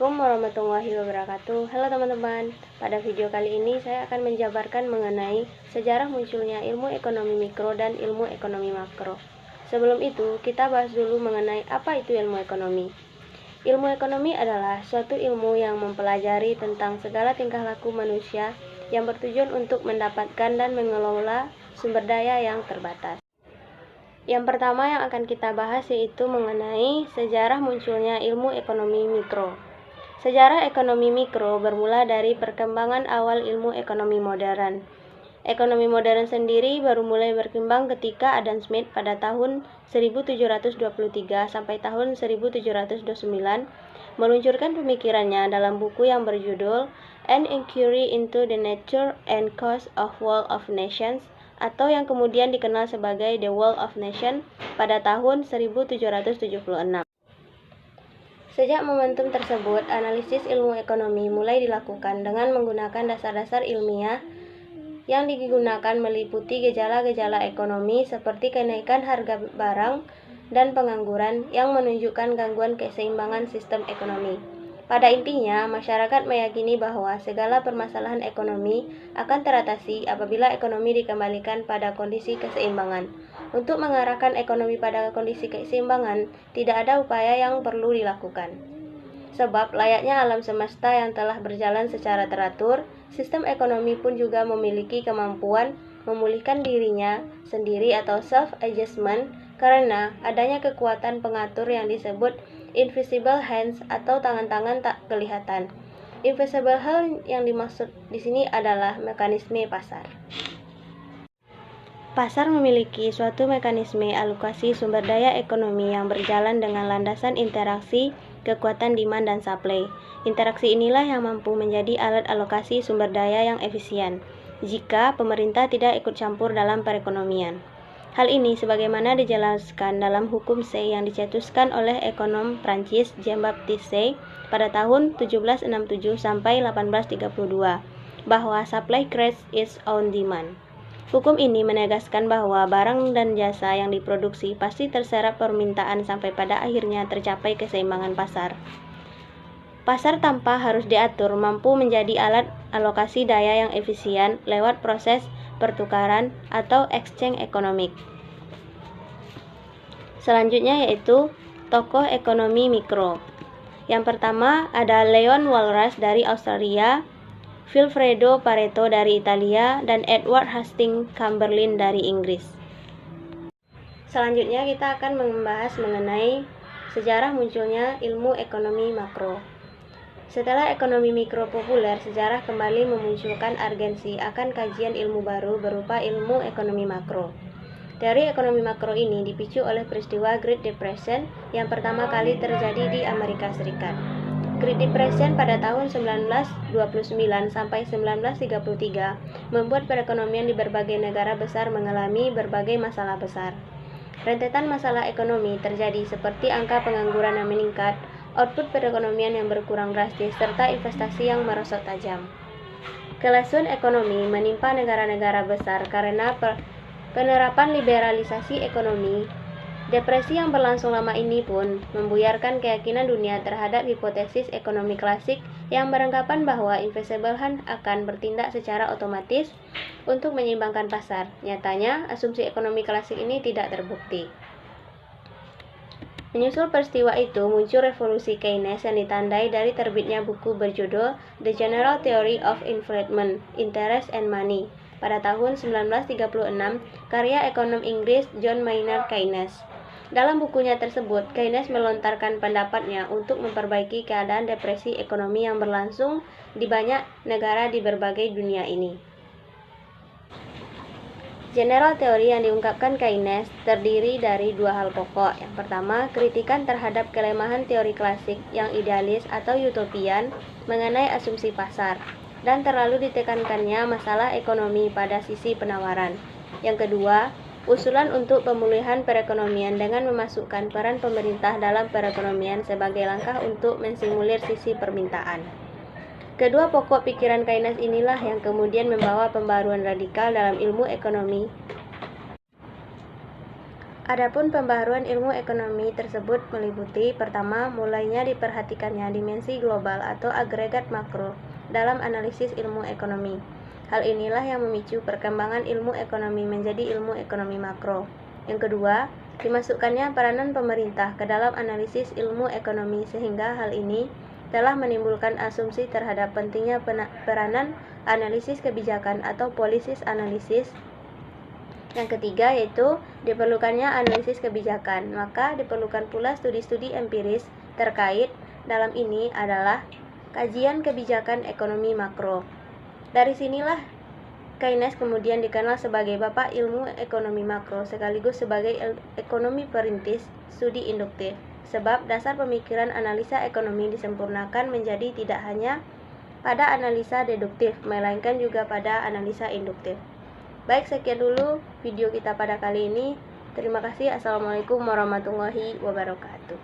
Assalamualaikum warahmatullahi wabarakatuh. Halo teman-teman, pada video kali ini saya akan menjabarkan mengenai sejarah munculnya ilmu ekonomi mikro dan ilmu ekonomi makro. Sebelum itu, kita bahas dulu mengenai apa itu ilmu ekonomi. Ilmu ekonomi adalah suatu ilmu yang mempelajari tentang segala tingkah laku manusia yang bertujuan untuk mendapatkan dan mengelola sumber daya yang terbatas. Yang pertama yang akan kita bahas yaitu mengenai sejarah munculnya ilmu ekonomi mikro. Sejarah ekonomi mikro bermula dari perkembangan awal ilmu ekonomi modern. Ekonomi modern sendiri baru mulai berkembang ketika Adam Smith pada tahun 1723 sampai tahun 1729 meluncurkan pemikirannya dalam buku yang berjudul An Inquiry into the Nature and Cause of World of Nations, atau yang kemudian dikenal sebagai The World of Nations pada tahun 1776. Sejak momentum tersebut, analisis ilmu ekonomi mulai dilakukan dengan menggunakan dasar-dasar ilmiah yang digunakan meliputi gejala-gejala ekonomi seperti kenaikan harga barang dan pengangguran yang menunjukkan gangguan keseimbangan sistem ekonomi. Pada intinya, masyarakat meyakini bahwa segala permasalahan ekonomi akan teratasi apabila ekonomi dikembalikan pada kondisi keseimbangan. Untuk mengarahkan ekonomi pada kondisi keseimbangan, tidak ada upaya yang perlu dilakukan. Sebab layaknya alam semesta yang telah berjalan secara teratur, sistem ekonomi pun juga memiliki kemampuan memulihkan dirinya sendiri atau self-adjustment karena adanya kekuatan pengatur yang disebut invisible hands atau tangan-tangan tak kelihatan. Invisible hand yang dimaksud di sini adalah mekanisme pasar. Pasar memiliki suatu mekanisme alokasi sumber daya ekonomi yang berjalan dengan landasan interaksi kekuatan demand dan supply. Interaksi inilah yang mampu menjadi alat alokasi sumber daya yang efisien jika pemerintah tidak ikut campur dalam perekonomian. Hal ini sebagaimana dijelaskan dalam hukum Say yang dicetuskan oleh ekonom Prancis Jean-Baptiste Say pada tahun 1767 sampai 1832 bahwa supply creates its own demand. Hukum ini menegaskan bahwa barang dan jasa yang diproduksi pasti terserap permintaan sampai pada akhirnya tercapai keseimbangan pasar. Pasar tanpa harus diatur mampu menjadi alat alokasi daya yang efisien lewat proses pertukaran atau exchange ekonomik. Selanjutnya yaitu tokoh ekonomi mikro. Yang pertama ada Leon Walras dari Australia, Vilfredo Pareto dari Italia, dan Edward Hastings Chamberlain dari Inggris. Selanjutnya kita akan membahas mengenai sejarah munculnya ilmu ekonomi makro. Setelah ekonomi mikro populer, sejarah kembali memunculkan urgensi akan kajian ilmu baru berupa ilmu ekonomi makro. Teori ekonomi makro ini dipicu oleh peristiwa Great Depression yang pertama kali terjadi di Amerika Serikat. Great Depression pada tahun 1929 sampai 1933 membuat perekonomian di berbagai negara besar mengalami berbagai masalah besar. Rentetan masalah ekonomi terjadi seperti angka pengangguran yang meningkat, output perekonomian yang berkurang drastis, serta investasi yang merosot tajam. Kelesuan ekonomi menimpa negara-negara besar karena penerapan liberalisasi ekonomi. Depresi yang berlangsung lama ini pun membuyarkan keyakinan dunia terhadap hipotesis ekonomi klasik yang beranggapan bahwa invisible hand akan bertindak secara otomatis untuk menyeimbangkan pasar. Nyatanya, asumsi ekonomi klasik ini tidak terbukti. Menyusul peristiwa itu, muncul revolusi Keynes yang ditandai dari terbitnya buku berjudul The General Theory of Inflation, Interest and Money pada tahun 1936, karya ekonom Inggris John Maynard Keynes. Dalam bukunya tersebut, Keynes melontarkan pendapatnya untuk memperbaiki keadaan depresi ekonomi yang berlangsung di banyak negara di berbagai dunia ini. General teori yang diungkapkan Keynes terdiri dari dua hal pokok. Yang pertama, kritikan terhadap kelemahan teori klasik yang idealis atau utopian mengenai asumsi pasar, dan terlalu ditekankannya masalah ekonomi pada sisi penawaran. Yang kedua, usulan untuk pemulihan perekonomian dengan memasukkan peran pemerintah dalam perekonomian sebagai langkah untuk mensimulir sisi permintaan. Kedua pokok pikiran Keynes inilah yang kemudian membawa pembaruan radikal dalam ilmu ekonomi. Adapun pembaharuan ilmu ekonomi tersebut meliputi pertama, mulainya diperhatikannya dimensi global atau agregat makro dalam analisis ilmu ekonomi. Hal inilah yang memicu perkembangan ilmu ekonomi menjadi ilmu ekonomi makro. Yang kedua, dimasukkannya peranan pemerintah ke dalam analisis ilmu ekonomi sehingga hal ini telah menimbulkan asumsi terhadap pentingnya peranan analisis kebijakan atau policies analisis. Yang ketiga yaitu diperlukannya analisis kebijakan, maka diperlukan pula studi-studi empiris terkait. Dalam ini adalah kajian kebijakan ekonomi makro. Dari sinilah Keynes kemudian dikenal sebagai bapak ilmu ekonomi makro sekaligus sebagai ekonomi perintis studi induktif. Sebab dasar pemikiran analisa ekonomi disempurnakan menjadi tidak hanya pada analisa deduktif, melainkan juga pada analisa induktif. Baik, sekian dulu video kita pada kali ini. Terima kasih. Assalamualaikum warahmatullahi wabarakatuh.